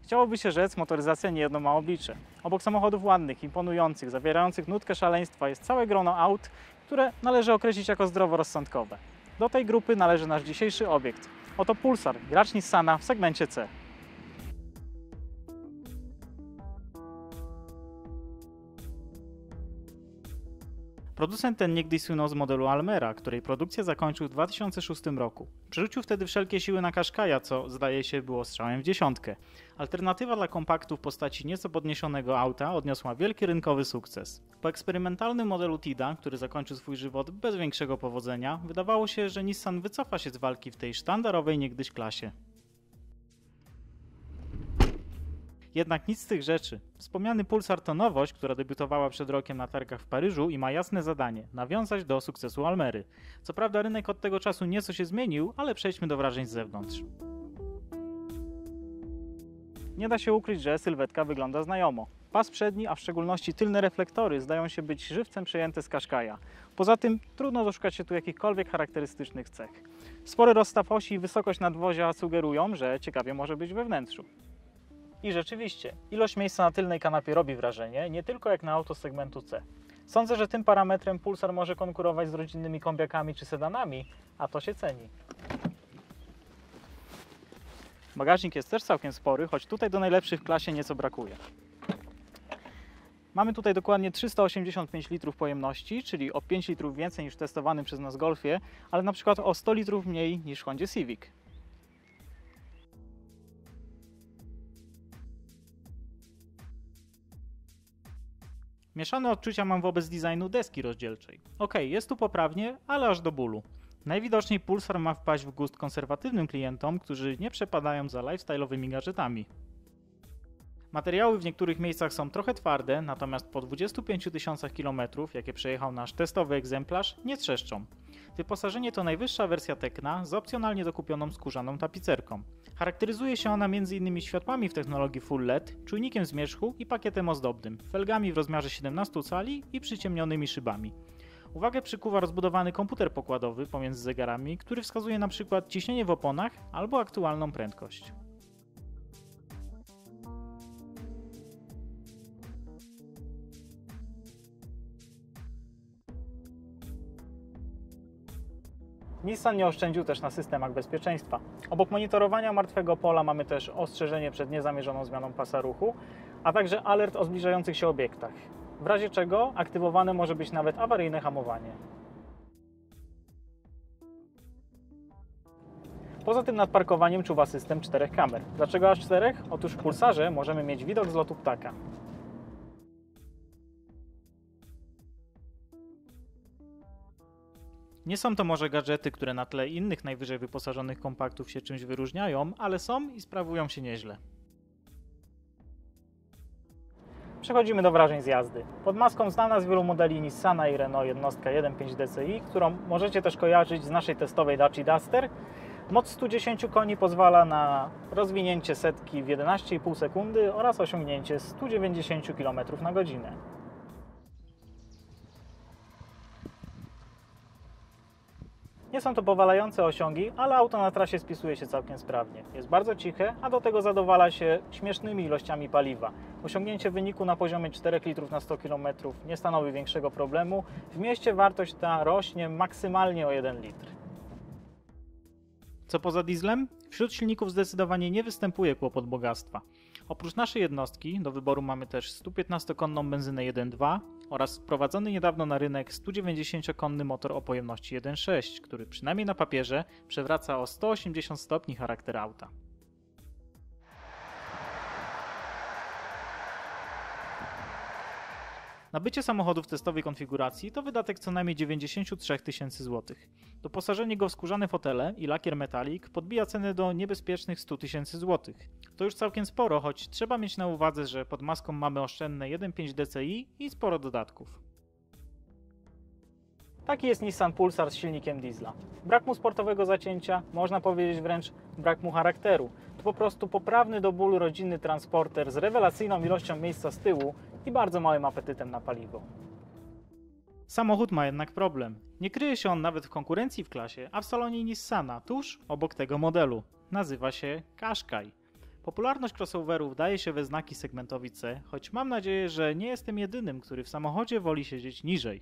Chciałoby się rzec, motoryzacja niejedno ma oblicze. Obok samochodów ładnych, imponujących, zawierających nutkę szaleństwa jest całe grono aut, które należy określić jako zdroworozsądkowe. Do tej grupy należy nasz dzisiejszy obiekt. Oto Pulsar, gracz Nissana w segmencie C. Producent ten niegdyś słynął z modelu Almera, której produkcję zakończył w 2006 roku. Przerzucił wtedy wszelkie siły na Qashqai'a, co zdaje się było strzałem w dziesiątkę. Alternatywa dla kompaktu w postaci nieco podniesionego auta odniosła wielki rynkowy sukces. Po eksperymentalnym modelu Tida, który zakończył swój żywot bez większego powodzenia, wydawało się, że Nissan wycofa się z walki w tej sztandarowej niegdyś klasie. Jednak nic z tych rzeczy. Wspomniany Pulsar to nowość, która debiutowała przed rokiem na targach w Paryżu i ma jasne zadanie – nawiązać do sukcesu Almery. Co prawda rynek od tego czasu nieco się zmienił, ale przejdźmy do wrażeń z zewnątrz. Nie da się ukryć, że sylwetka wygląda znajomo. Pas przedni, a w szczególności tylne reflektory zdają się być żywcem przejęte z Qashqai'a. Poza tym trudno doszukać się tu jakichkolwiek charakterystycznych cech. Spory rozstaw osi i wysokość nadwozia sugerują, że ciekawie może być we wnętrzu. I rzeczywiście, ilość miejsca na tylnej kanapie robi wrażenie, nie tylko jak na auto z segmentu C. Sądzę, że tym parametrem Pulsar może konkurować z rodzinnymi kombiakami czy sedanami, a to się ceni. Bagażnik jest też całkiem spory, choć tutaj do najlepszych w klasie nieco brakuje. Mamy tutaj dokładnie 385 litrów pojemności, czyli o 5 litrów więcej niż w testowanym przez nas Golfie, ale na przykład o 100 litrów mniej niż w Hondzie Civic. Mieszane odczucia mam wobec designu deski rozdzielczej. Okej, jest tu poprawnie, ale aż do bólu. Najwidoczniej Pulsar ma wpaść w gust konserwatywnym klientom, którzy nie przepadają za lifestyle'owymi gadżetami. Materiały w niektórych miejscach są trochę twarde, natomiast po 25 000 km, jakie przejechał nasz testowy egzemplarz, nie trzeszczą. Wyposażenie to najwyższa wersja Tecna z opcjonalnie dokupioną skórzaną tapicerką. Charakteryzuje się ona m.in. światłami w technologii Full LED, czujnikiem zmierzchu i pakietem ozdobnym, felgami w rozmiarze 17 cali i przyciemnionymi szybami. Uwagę przykuwa rozbudowany komputer pokładowy pomiędzy zegarami, który wskazuje np. ciśnienie w oponach albo aktualną prędkość. Nissan nie oszczędził też na systemach bezpieczeństwa. Obok monitorowania martwego pola mamy też ostrzeżenie przed niezamierzoną zmianą pasa ruchu, a także alert o zbliżających się obiektach. W razie czego aktywowane może być nawet awaryjne hamowanie. Poza tym nad parkowaniem czuwa system 4 kamer. Dlaczego aż 4? Otóż w Pulsarze możemy mieć widok z lotu ptaka. Nie są to może gadżety, które na tle innych najwyżej wyposażonych kompaktów się czymś wyróżniają, ale są i sprawują się nieźle. Przechodzimy do wrażeń z jazdy. Pod maską znana z wielu modeli Nissana i Renault jednostka 1.5 DCi, którą możecie też kojarzyć z naszej testowej Dacia Duster. Moc 110 koni pozwala na rozwinięcie setki w 11,5 sekundy oraz osiągnięcie 190 km na godzinę. Nie są to powalające osiągi, ale auto na trasie spisuje się całkiem sprawnie. Jest bardzo ciche, a do tego zadowala się śmiesznymi ilościami paliwa. Osiągnięcie wyniku na poziomie 4 litrów na 100 km nie stanowi większego problemu. W mieście wartość ta rośnie maksymalnie o 1 litr. Co poza dieslem? Wśród silników zdecydowanie nie występuje kłopot bogactwa. Oprócz naszej jednostki do wyboru mamy też 115-konną benzynę 1.2 oraz wprowadzony niedawno na rynek 190-konny motor o pojemności 1.6, który przynajmniej na papierze przewraca o 180 stopni charakter auta. Nabycie samochodu w testowej konfiguracji to wydatek co najmniej 93 000 złotych. Doposażenie go w skórzane fotele i lakier metalik podbija cenę do niebezpiecznych 100 000 złotych. To już całkiem sporo, choć trzeba mieć na uwadze, że pod maską mamy oszczędne 1.5 DCi i sporo dodatków. Taki jest Nissan Pulsar z silnikiem diesla. Brak mu sportowego zacięcia, można powiedzieć wręcz brak mu charakteru. To po prostu poprawny do bólu rodzinny transporter z rewelacyjną ilością miejsca z tyłu i bardzo małym apetytem na paliwo. Samochód ma jednak problem. Nie kryje się on nawet w konkurencji w klasie, a w salonie Nissana, tuż obok tego modelu. Nazywa się Qashqai. Popularność crossoverów daje się we znaki segmentowi C, choć mam nadzieję, że nie jestem jedynym, który w samochodzie woli siedzieć niżej.